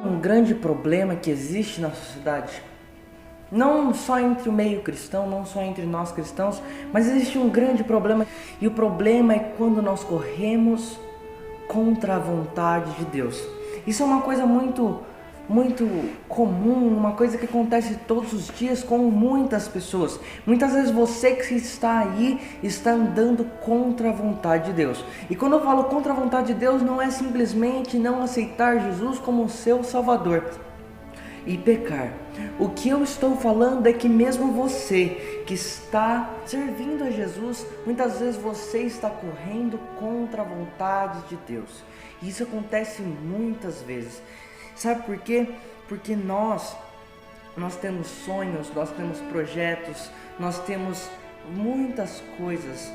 Um grande problema que existe na sociedade, não só entre o meio cristão, não só entre nós cristãos, mas existe um grande problema, e o problema é quando nós corremos contra a vontade de Deus. Isso é uma coisa muito comum, uma coisa que acontece todos os dias com muitas pessoas. Muitas vezes você que está aí está andando contra a vontade de Deus. E quando eu falo contra a vontade de Deus, não é simplesmente não aceitar Jesus como seu Salvador e pecar. O que eu estou falando é que mesmo você que está servindo a Jesus, muitas vezes você está correndo contra a vontade de Deus. Isso acontece muitas vezes. Sabe por quê? Porque nós temos sonhos, nós temos projetos, nós temos muitas coisas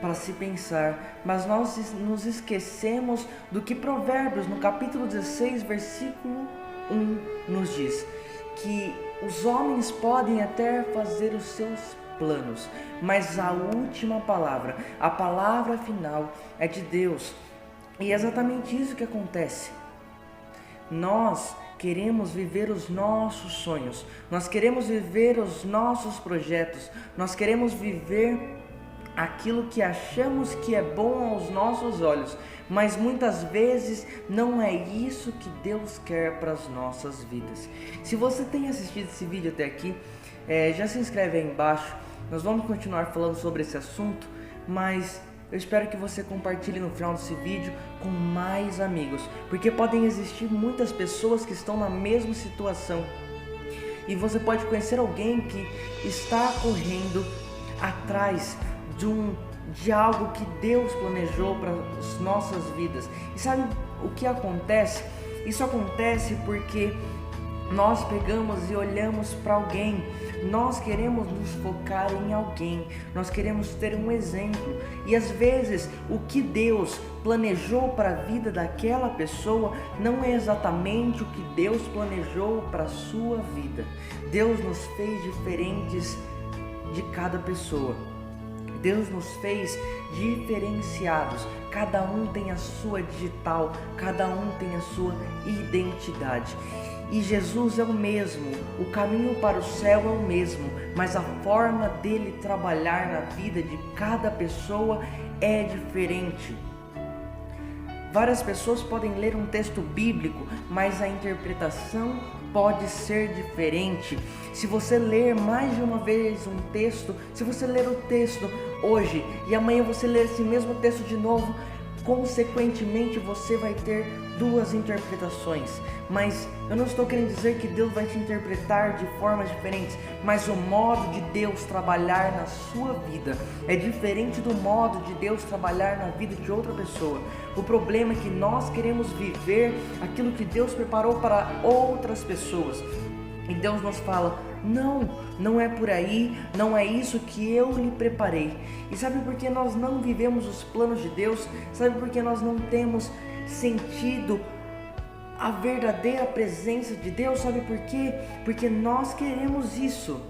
para se pensar, mas nós nos esquecemos do que Provérbios, no capítulo 16, versículo 1, nos diz, que os homens podem até fazer os seus planos, mas a última palavra, a palavra final é de Deus. E é exatamente isso que acontece. Nós queremos viver os nossos sonhos, nós queremos viver os nossos projetos, nós queremos viver aquilo que achamos que é bom aos nossos olhos, mas muitas vezes não é isso que Deus quer para as nossas vidas. Se você tem assistido esse vídeo até aqui, já se inscreve aí embaixo. Nós vamos continuar falando sobre esse assunto, mas eu espero que você compartilhe no final desse vídeo com mais amigos, porque podem existir muitas pessoas que estão na mesma situação, e você pode conhecer alguém que está correndo atrás de algo que Deus planejou para as nossas vidas. E sabe o que acontece? Isso acontece porque nós pegamos e olhamos para alguém, nós queremos nos focar em alguém, nós queremos ter um exemplo, e às vezes o que Deus planejou para a vida daquela pessoa não é exatamente o que Deus planejou para a sua vida. Deus nos fez diferentes de cada pessoa. Deus nos fez diferenciados, cada um tem a sua digital, cada um tem a sua identidade. E Jesus é o mesmo, o caminho para o céu é o mesmo, mas a forma dele trabalhar na vida de cada pessoa é diferente. Várias pessoas podem ler um texto bíblico, mas a interpretação pode ser diferente. Se você ler mais de uma vez um texto, se você ler o texto hoje e amanhã você ler esse mesmo texto de novo, consequentemente você vai ter duas interpretações. Mas eu não estou querendo dizer que Deus vai te interpretar de formas diferentes, mas o modo de Deus trabalhar na sua vida é diferente do modo de Deus trabalhar na vida de outra pessoa. O problema é que nós queremos viver aquilo que Deus preparou para outras pessoas, e Deus nos fala: não é por aí, não é isso que eu lhe preparei. E sabe por que nós não vivemos os planos de Deus? Sabe por que nós não temos sentido a verdadeira presença de Deus? Sabe por quê? Porque nós queremos isso.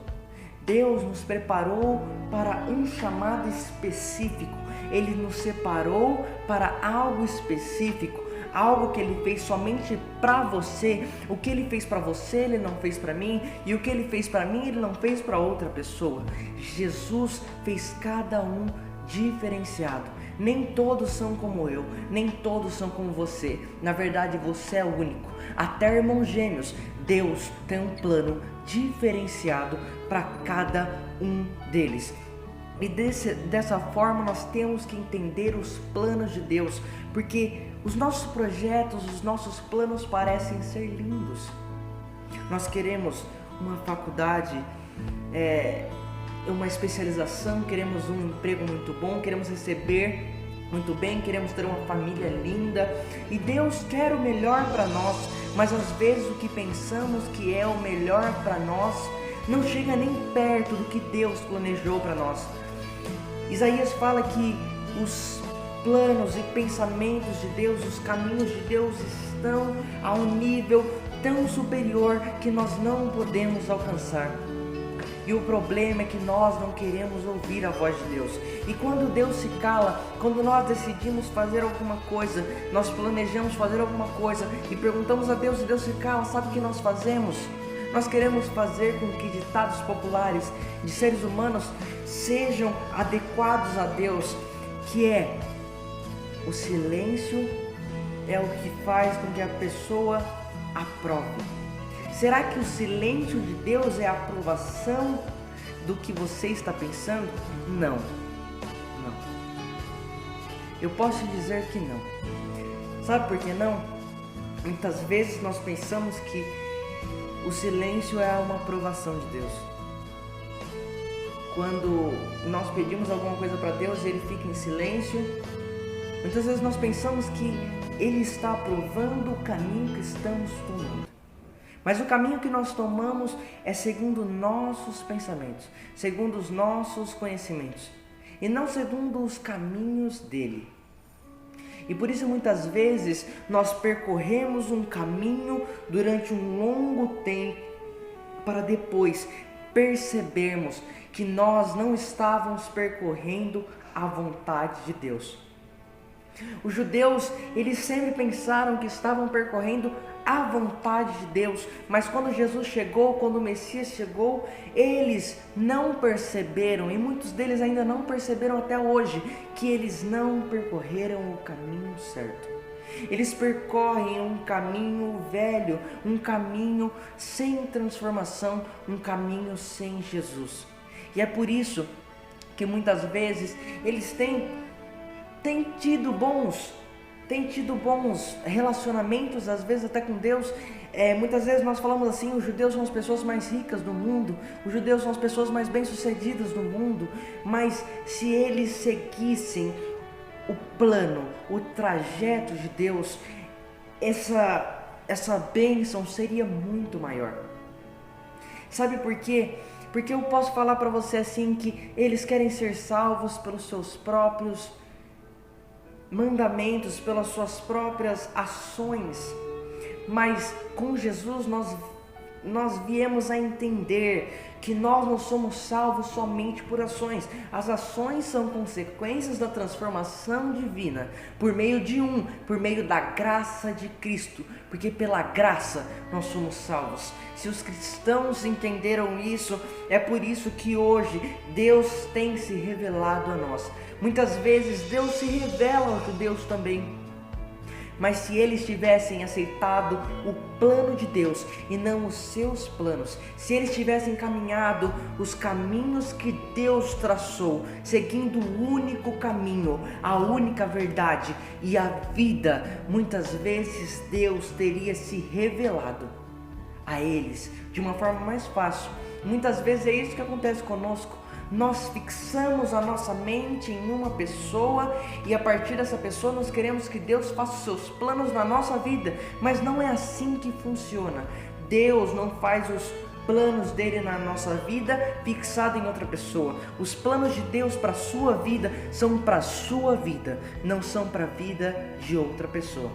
Deus nos preparou para um chamado específico, Ele nos separou para algo específico, algo que Ele fez somente para você. O que Ele fez para você, Ele não fez para mim, e o que Ele fez para mim, Ele não fez para outra pessoa. Jesus fez cada um diferenciado. Nem todos são como eu, nem todos são como você. Na verdade, você é único. Até irmãos gêmeos, Deus tem um plano diferenciado para cada um deles. E dessa forma nós temos que entender os planos de Deus, porque os nossos projetos, os nossos planos parecem ser lindos. Nós queremos uma faculdade, uma especialização, queremos um emprego muito bom, queremos receber muito bem, queremos ter uma família linda, e Deus quer o melhor para nós, mas às vezes o que pensamos que é o melhor para nós não chega nem perto do que Deus planejou para nós. Isaías fala que os planos e pensamentos de Deus, os caminhos de Deus estão a um nível tão superior que nós não podemos alcançar. E o problema é que nós não queremos ouvir a voz de Deus. E quando Deus se cala, quando nós decidimos fazer alguma coisa, nós planejamos fazer alguma coisa e perguntamos a Deus e Deus se cala, sabe o que nós fazemos? Nós queremos fazer com que ditados populares de seres humanos sejam adequados a Deus, que é: o silêncio é o que faz com que a pessoa aprove. Será que o silêncio de Deus é a aprovação do que você está pensando? Não. Eu posso dizer que não. Sabe por que não? Muitas vezes nós pensamos que o silêncio é uma aprovação de Deus. Quando nós pedimos alguma coisa para Deus e Ele fica em silêncio, muitas vezes nós pensamos que Ele está aprovando o caminho que estamos tomando. Mas o caminho que nós tomamos é segundo nossos pensamentos, segundo os nossos conhecimentos, e não segundo os caminhos dele. E por isso muitas vezes nós percorremos um caminho durante um longo tempo para depois percebermos que nós não estávamos percorrendo a vontade de Deus. Os judeus, eles sempre pensaram que estavam percorrendo a vontade de Deus, mas quando Jesus chegou, quando o Messias chegou, eles não perceberam, e muitos deles ainda não perceberam até hoje, que eles não percorreram o caminho certo. Eles percorrem um caminho velho, um caminho sem transformação, um caminho sem Jesus. E é por isso que muitas vezes eles têm tido bons relacionamentos, às vezes até com Deus. Muitas vezes nós falamos assim: os judeus são as pessoas mais ricas do mundo, os judeus são as pessoas mais bem-sucedidas do mundo. Mas se eles seguissem o plano, o trajeto de Deus, essa bênção seria muito maior. Sabe por quê? Porque eu posso falar para você assim, que eles querem ser salvos pelos seus próprios mandamentos, pelas suas próprias ações, mas com Jesus nós viemos a entender que nós não somos salvos somente por ações. As ações são consequências da transformação divina por meio da graça de Cristo, porque pela graça nós somos salvos. Se os cristãos entenderam isso, é por isso que hoje Deus tem se revelado a nós. Muitas vezes Deus se revela aos judeus também, mas se eles tivessem aceitado o plano de Deus e não os seus planos, se eles tivessem caminhado os caminhos que Deus traçou, seguindo o único caminho, a única verdade e a vida, muitas vezes Deus teria se revelado a eles de uma forma mais fácil. Muitas vezes é isso que acontece conosco. Nós fixamos a nossa mente em uma pessoa e a partir dessa pessoa nós queremos que Deus faça os seus planos na nossa vida, mas não é assim que funciona. Deus não faz os planos dele na nossa vida fixado em outra pessoa. Os planos de Deus para a sua vida são para a sua vida, não são para a vida de outra pessoa.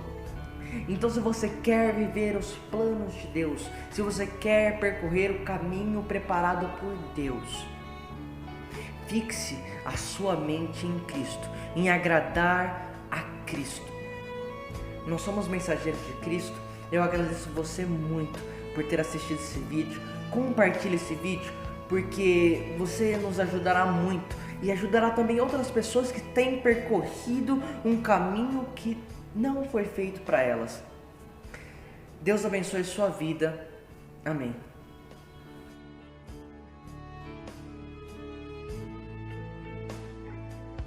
Então, se você quer viver os planos de Deus, se você quer percorrer o caminho preparado por Deus, fixe a sua mente em Cristo, em agradar a Cristo. Nós somos mensageiros de Cristo. Eu agradeço você muito por ter assistido esse vídeo. Compartilhe esse vídeo, porque você nos ajudará muito e ajudará também outras pessoas que têm percorrido um caminho que não foi feito para elas. Deus abençoe sua vida. Amém.